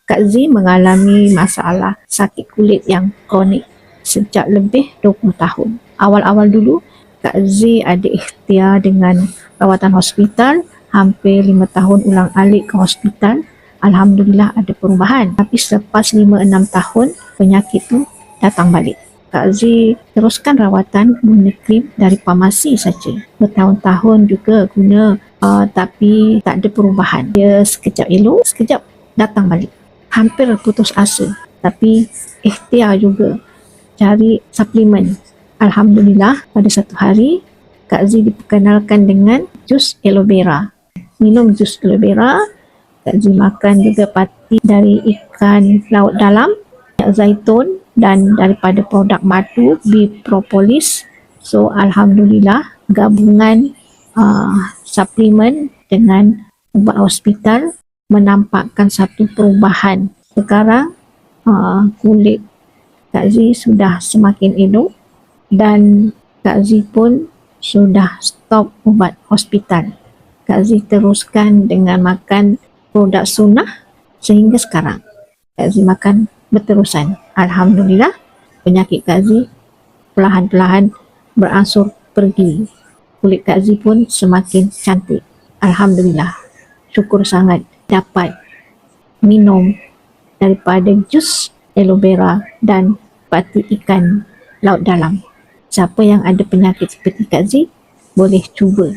Kak Z mengalami masalah sakit kulit yang kronik sejak lebih 20 tahun. Awal-awal dulu, Kak Z ada ikhtiar dengan rawatan hospital, hampir 5 tahun ulang-alik ke hospital. Alhamdulillah ada perubahan. Tapi selepas 5-6 tahun, penyakit tu datang balik. Kak Z teruskan rawatan guna krim dari farmasi saja. Bertahun-tahun juga guna tapi tak ada perubahan. Dia sekejap elok, sekejap datang balik. Hampir putus asa. Tapi ikhtiar juga cari suplemen. Alhamdulillah pada satu hari Kak Z diperkenalkan dengan jus aloe vera. Minum jus aloe vera. Kak Z makan juga pati dari ikan laut dalam, minyak zaitun dan daripada produk madu beef propolis. So alhamdulillah gabungan suplemen dengan ubat hospital menampakkan satu perubahan. Sekarang kulit Kak Z sudah semakin elok dan Kak Z pun sudah stop ubat hospital. Kak Z teruskan dengan makan produk sunnah sehingga sekarang. Kak Z makan berterusan. Alhamdulillah penyakit Kak Z perlahan-lahan beransur pergi. Kulit Kak Z pun semakin cantik. Alhamdulillah. Syukur sangat dapat minum daripada jus aloe vera dan pati ikan laut dalam. Siapa yang ada penyakit seperti Kak Z boleh cuba.